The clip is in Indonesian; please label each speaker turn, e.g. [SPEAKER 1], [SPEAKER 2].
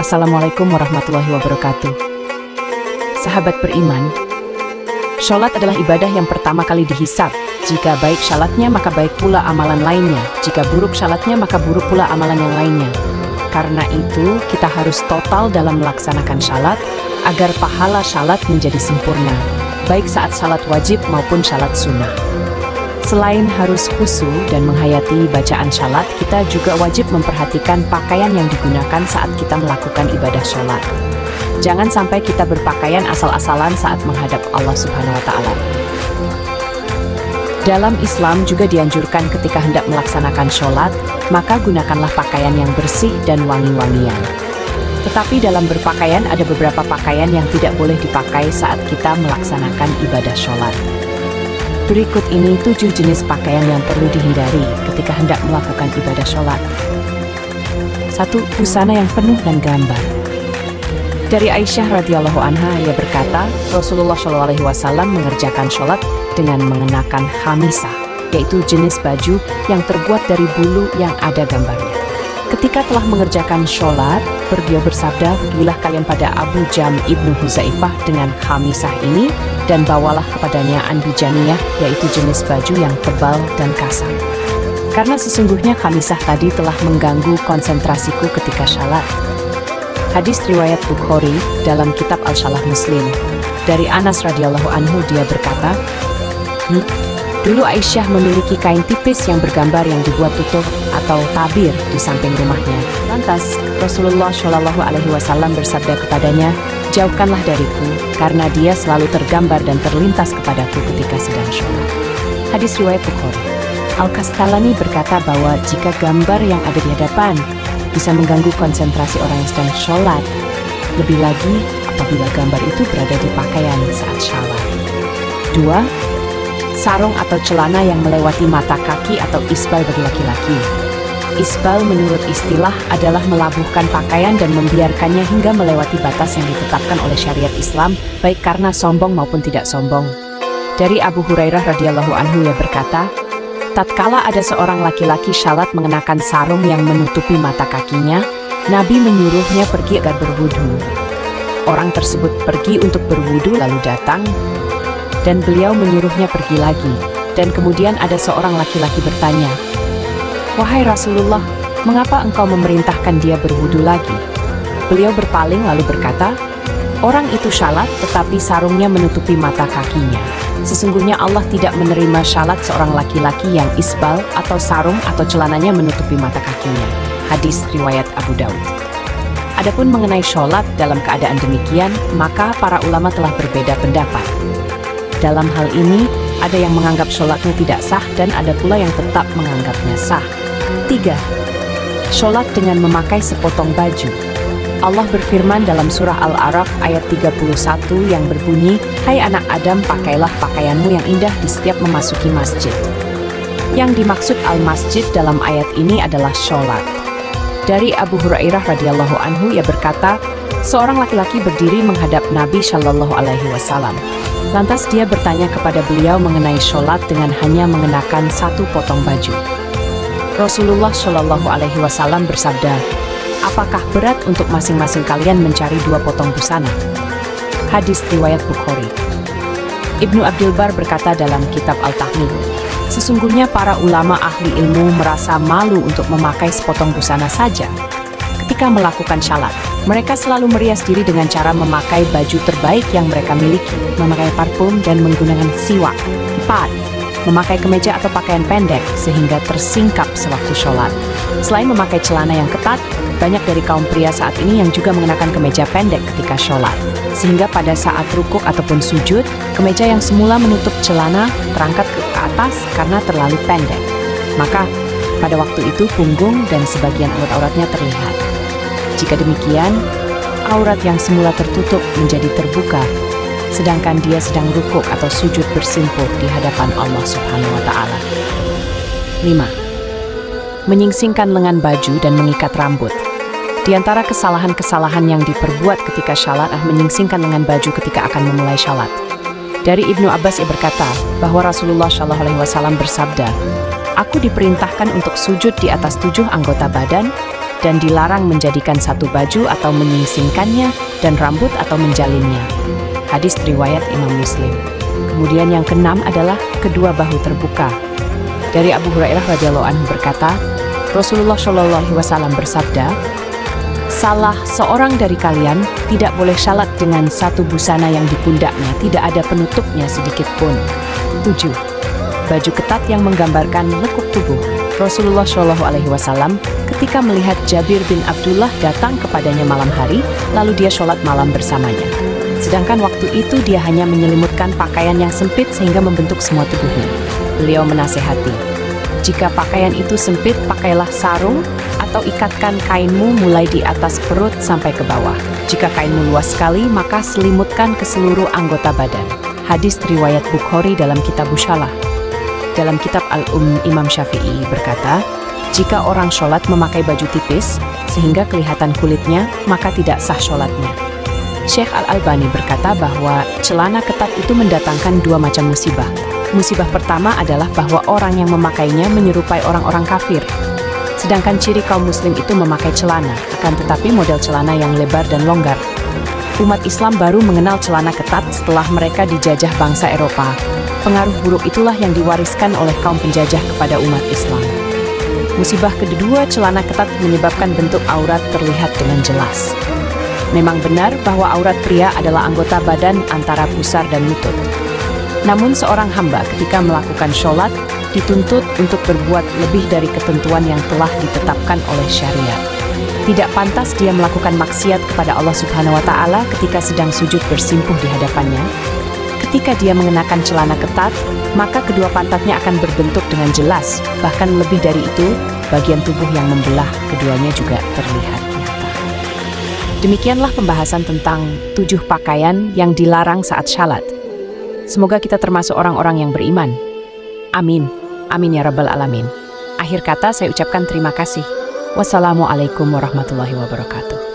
[SPEAKER 1] Assalamualaikum warahmatullahi wabarakatuh. Sahabat beriman, sholat adalah ibadah yang pertama kali dihisab. Jika baik syalatnya, maka baik pula amalan lainnya. Jika buruk syalatnya, maka buruk pula amalan yang lainnya. Karena itu, kita harus total dalam melaksanakan syalat, agar pahala syalat menjadi sempurna, baik saat syalat wajib maupun syalat sunnah. Selain harus khusyuk dan menghayati bacaan syalat, kita juga wajib memperhatikan pakaian yang digunakan saat kita melakukan ibadah sholat. Jangan sampai kita berpakaian asal-asalan saat menghadap Allah Subhanahu wa Ta'ala. Dalam Islam juga dianjurkan ketika hendak melaksanakan sholat, maka gunakanlah pakaian yang bersih dan wangi-wangian. Tetapi dalam berpakaian ada beberapa pakaian yang tidak boleh dipakai saat kita melaksanakan ibadah sholat. Berikut ini 7 jenis pakaian yang perlu dihindari ketika hendak melakukan ibadah sholat. 1. Busana yang penuh dan gambar. Dari Aisyah radhiyallahu anha, ia berkata, Rasulullah SAW mengerjakan sholat dengan mengenakan khamisah, yaitu jenis baju yang terbuat dari bulu yang ada gambarnya. Ketika telah mengerjakan sholat, beliau bersabda, "Pergilah kalian pada Abu Jam ibnu Huzaifah dengan khamisah ini, dan bawalah kepadanya anbijaniyah, yaitu jenis baju yang tebal dan kasar. Karena sesungguhnya khamisah tadi telah mengganggu konsentrasiku ketika sholat." Hadis riwayat Bukhari dalam kitab Al-Shalah Muslim. Dari Anas radhiyallahu anhu, dia berkata, dulu Aisyah memiliki kain tipis yang bergambar yang dibuat tutup atau tabir di samping rumahnya. Lantas Rasulullah SAW bersabda kepadanya, "Jauhkanlah dariku, karena dia selalu tergambar dan terlintas kepadaku ketika sedang sholat." Hadis riwayat Bukhari. Al-Kastalani berkata bahwa jika gambar yang ada di hadapan bisa mengganggu konsentrasi orang yang sedang sholat, lebih lagi apabila gambar itu berada di pakaian saat sholat. 2. Sarung atau celana yang melewati mata kaki atau isbal bagi laki-laki. Isbal menurut istilah adalah melabuhkan pakaian dan membiarkannya hingga melewati batas yang ditetapkan oleh syariat Islam, baik karena sombong maupun tidak sombong. Dari Abu Hurairah radhiyallahu anhu, ia berkata, tatkala ada seorang laki-laki sholat mengenakan sarung yang menutupi mata kakinya, Nabi menyuruhnya pergi agar berwudu. Orang tersebut pergi untuk berwudu lalu datang, dan beliau menyuruhnya pergi lagi. Dan kemudian ada seorang laki-laki bertanya, "Wahai Rasulullah, mengapa engkau memerintahkan dia berwudu lagi?" Beliau berpaling lalu berkata, "Orang itu syalat tetapi sarungnya menutupi mata kakinya. Sesungguhnya Allah tidak menerima syalat seorang laki-laki yang isbal atau sarung atau celananya menutupi mata kakinya." Hadis riwayat Abu Daud. Adapun mengenai sholat dalam keadaan demikian, maka para ulama telah berbeda pendapat. Dalam hal ini, ada yang menganggap sholatnya tidak sah dan ada pula yang tetap menganggapnya sah. 3. Sholat dengan memakai sepotong baju. Allah berfirman dalam surah Al-A'raf ayat 31 yang berbunyi, "Hai anak Adam, pakailah pakaianmu yang indah di setiap memasuki masjid." Yang dimaksud al-masjid dalam ayat ini adalah sholat. Dari Abu Hurairah radhiyallahu anhu, ia berkata, seorang laki-laki berdiri menghadap Nabi Shallallahu Alaihi Wasallam. Lantas dia bertanya kepada beliau mengenai sholat dengan hanya mengenakan satu potong baju. Rasulullah Shallallahu Alaihi Wasallam bersabda, "Apakah berat untuk masing-masing kalian mencari 2 potong busana?" Hadis riwayat Bukhari. Ibnu Abdul Bar berkata dalam kitab Al-Tahmid, sesungguhnya para ulama ahli ilmu merasa malu untuk memakai sepotong busana saja. Ketika melakukan syalat, mereka selalu merias diri dengan cara memakai baju terbaik yang mereka miliki, memakai parfum dan menggunakan siwak. 4. Memakai kemeja atau pakaian pendek sehingga tersingkap sewaktu sholat. Selain memakai celana yang ketat, banyak dari kaum pria saat ini yang juga mengenakan kemeja pendek ketika sholat. Sehingga pada saat rukuk ataupun sujud, kemeja yang semula menutup celana terangkat ke atas karena terlalu pendek. Maka, pada waktu itu punggung dan sebagian aurat-auratnya terlihat. Jika demikian, aurat yang semula tertutup menjadi terbuka, sedangkan dia sedang rukuk atau sujud bersimpuh di hadapan Allah Subhanahu wa Ta'ala. 5. Menyingsingkan lengan baju dan mengikat rambut. Di antara kesalahan-kesalahan yang diperbuat ketika syalat adalah menyingsingkan lengan baju ketika akan memulai syalat. Dari Ibnu Abbas, ia berkata bahwa Rasulullah SAW bersabda, "Aku diperintahkan untuk sujud di atas 7 anggota badan, dan dilarang menjadikan satu baju atau menyingsingkannya dan rambut atau menjalinnya. Hadis riwayat Imam Muslim. Kemudian yang keenam adalah kedua bahu terbuka. Dari Abu Hurairah radhiyallahu anhu berkata, Rasulullah Shallallahu alaihi wasallam bersabda, salah seorang dari kalian tidak boleh syalat dengan satu busana yang di pundaknya tidak ada penutupnya sedikit pun. 7. Baju ketat yang menggambarkan lekuk tubuh. Rasulullah Shallallahu alaihi wasallam ketika melihat Jabir bin Abdullah datang kepadanya malam hari, lalu dia sholat malam bersamanya. Sedangkan waktu itu dia hanya menyelimutkan pakaian yang sempit sehingga membentuk semua tubuhnya. Beliau menasehati, jika pakaian itu sempit, pakailah sarung atau ikatkan kainmu mulai di atas perut sampai ke bawah. Jika kainmu luas sekali, maka selimutkan ke seluruh anggota badan. Hadis riwayat Bukhari dalam kitab Bushalah. Dalam kitab Imam Syafi'i berkata, jika orang sholat memakai baju tipis sehingga kelihatan kulitnya, maka tidak sah sholatnya. Syekh Al-Albani berkata bahwa celana ketat itu mendatangkan dua macam musibah. Musibah pertama adalah bahwa orang yang memakainya menyerupai orang-orang kafir. Sedangkan ciri kaum muslim itu memakai celana, akan tetapi model celana yang lebar dan longgar. Umat Islam baru mengenal celana ketat setelah mereka dijajah bangsa Eropa. Pengaruh buruk itulah yang diwariskan oleh kaum penjajah kepada umat Islam. Musibah kedua, celana ketat menyebabkan bentuk aurat terlihat dengan jelas. Memang benar bahwa aurat pria adalah anggota badan antara pusar dan lutut. Namun seorang hamba ketika melakukan sholat dituntut untuk berbuat lebih dari ketentuan yang telah ditetapkan oleh syariat. Tidak pantas dia melakukan maksiat kepada Allah Subhanahu wa Ta'ala ketika sedang sujud bersimpuh di hadapannya. Ketika dia mengenakan celana ketat, maka kedua pantatnya akan berbentuk dengan jelas. Bahkan lebih dari itu, bagian tubuh yang membelah keduanya juga terlihat nyata. Demikianlah pembahasan tentang 7 pakaian yang dilarang saat syalat. Semoga kita termasuk orang-orang yang beriman. Amin. Amin ya Rabbal Alamin. Akhir kata saya ucapkan terima kasih. Wassalamualaikum warahmatullahi wabarakatuh.